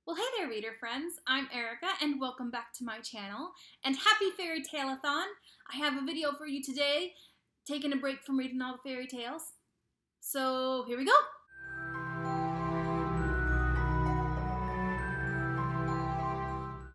Well, hey there, reader friends. I'm Erica, and welcome back to my channel. And happy Fairytale-a-thon! I have a video for you today, taking a break from reading all the fairy tales. So, here we go!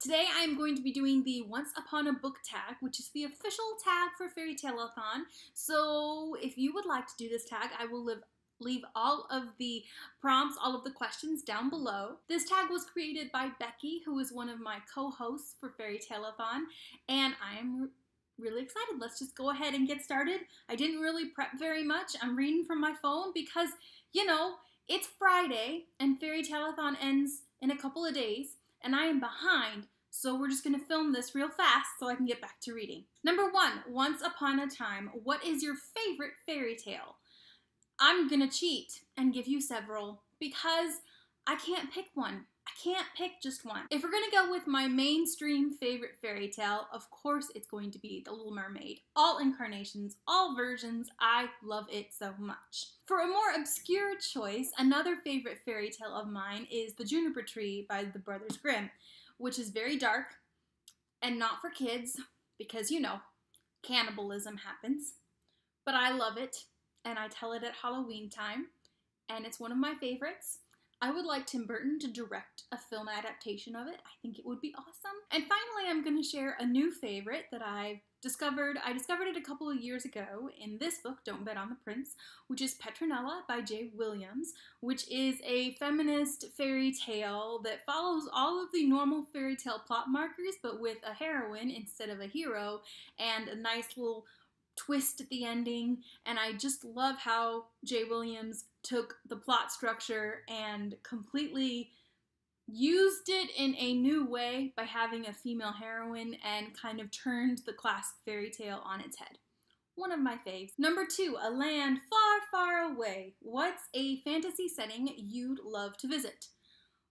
Today I am going to be doing the Once Upon a Book tag, which is the official tag for Fairytale-a-thon. So, if you would like to do this tag, I will leave all of the prompts, all of the questions down below. This tag was created by Becky, who is one of my co-hosts for Fairytale-a-thon, and I am really excited. Let's just go ahead and get started. I didn't really prep very much. I'm reading from my phone because, you know, it's Friday and Fairytale-a-thon ends in a couple of days, and I am behind, so we're just going to film this real fast so I can get back to reading. Number 1, Once Upon a Time. What is your favorite fairy tale? I'm gonna cheat and give you several because I can't pick one. I can't pick just one. If we're gonna go with my mainstream favorite fairy tale, of course it's going to be The Little Mermaid. All incarnations, all versions, I love it so much. For a more obscure choice, another favorite fairy tale of mine is The Juniper Tree by the Brothers Grimm, which is very dark and not for kids because, you know, cannibalism happens. But I love it. And I tell it at Halloween time, and it's one of my favorites. I would like Tim Burton to direct a film adaptation of it. I think it would be awesome. And finally, I'm going to share a new favorite that I've discovered. I discovered it a couple of years ago in this book, Don't Bet on the Prince, which is Petronella by Jay Williams, which is a feminist fairy tale that follows all of the normal fairy tale plot markers, but with a heroine instead of a hero, and a nice little twist at the ending. And I just love how Jay Williams took the plot structure and completely used it in a new way by having a female heroine and kind of turned the classic fairy tale on its head. One of my faves. Number 2, A Land Far, Far Away. What's a fantasy setting you'd love to visit?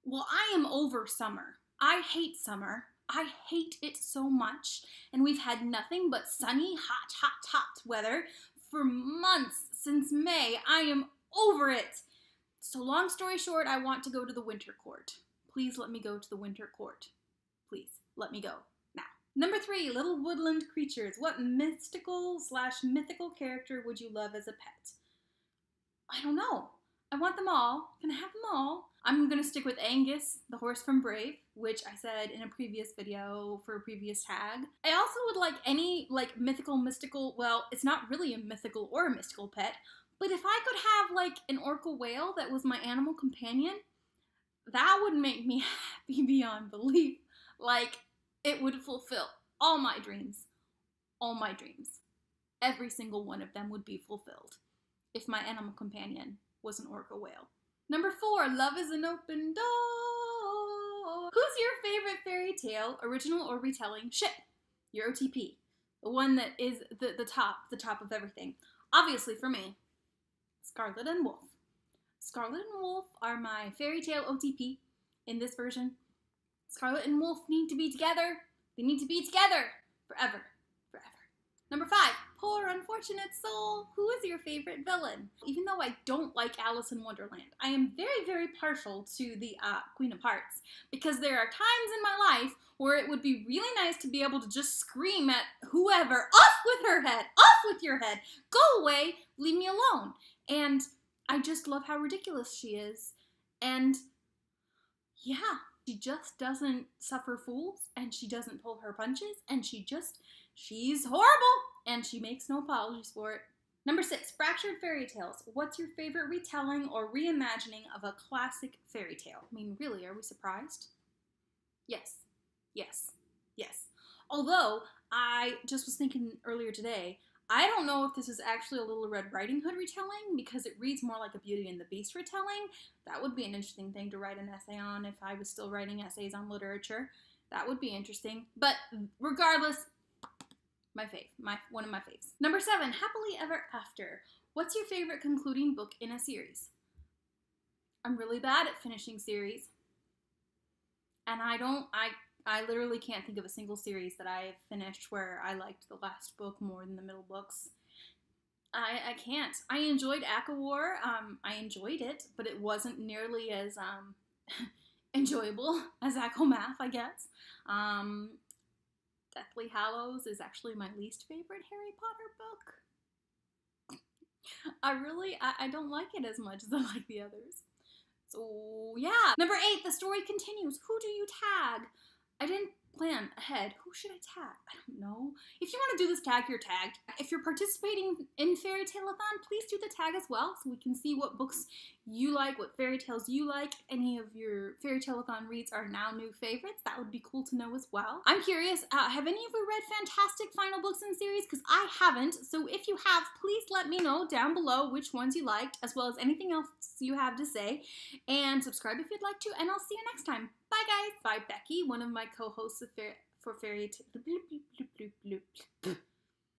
Well, I am over summer. I hate summer. I hate it so much, and we've had nothing but sunny, hot weather for months since May. I am over it. So long story short, I want to go to the winter court. Please let me go to the winter court. Please, let me go now. Number 3, Little Woodland Creatures. What mystical/mythical character would you love as a pet? I don't know. I want them all. Can I have them all? I'm gonna stick with Angus, the horse from Brave, which I said in a previous video for a previous tag. I also would like any mystical, well, it's not really a mythical or a mystical pet, but if I could have like an orca whale that was my animal companion, that would make me happy beyond belief. Like, it would fulfill all my dreams. All my dreams. Every single one of them would be fulfilled if my animal companion was an orca whale. Number 4, Love is an Open Door. Who's your favorite fairy tale, original or retelling, ship? Your OTP. The one that is the top of everything. Obviously for me, Scarlet and Wolf. Scarlet and Wolf are my fairy tale OTP in this version. Scarlet and Wolf need to be together. They need to be together forever. Forever. Number 5, Poor Unfortunate Soul. Who is your favorite villain? Even though I don't like Alice in Wonderland, I am very, very partial to the Queen of Hearts, because there are times in my life where it would be really nice to be able to just scream at whoever, off with her head, off with your head, go away, leave me alone. And I just love how ridiculous she is. And yeah, she just doesn't suffer fools, and she doesn't pull her punches, and she's horrible, and she makes no apologies for it. Number 6, Fractured Fairy Tales. What's your favorite retelling or reimagining of a classic fairy tale? I mean, really, are we surprised? Yes, yes, yes. Although, I just was thinking earlier today, I don't know if this is actually a Little Red Riding Hood retelling, because it reads more like a Beauty and the Beast retelling. That would be an interesting thing to write an essay on if I was still writing essays on literature. That would be interesting. But regardless, my fave. One of my faves. Number 7, Happily Ever After. What's your favorite concluding book in a series? I'm really bad at finishing series. And I literally can't think of a single series that I've finished where I liked the last book more than the middle books. I can't. I enjoyed ACOWAR. I enjoyed it, but it wasn't nearly as enjoyable as Echo Math, I guess. Deathly Hallows is actually my least favorite Harry Potter book. I don't like it as much as I like the others. So yeah. Number 8, the story continues. Who do you tag? I didn't plan ahead. Who should I tag? I don't know. If you want to do this tag, you're tagged. If you're participating in Fairytale-a-thon, please do the tag as well so we can see what books you like, what fairy tales you like. Any of your Fairytale-a-thon reads are now new favorites. That would be cool to know as well. I'm curious, have any of you read fantastic final books in the series? Because I haven't, so if you have, please let me know down below which ones you liked, as well as anything else you have to say. And subscribe if you'd like to, and I'll see you next time. Bye, guys. Bye, Becky, one of my co-hosts for Fairytale.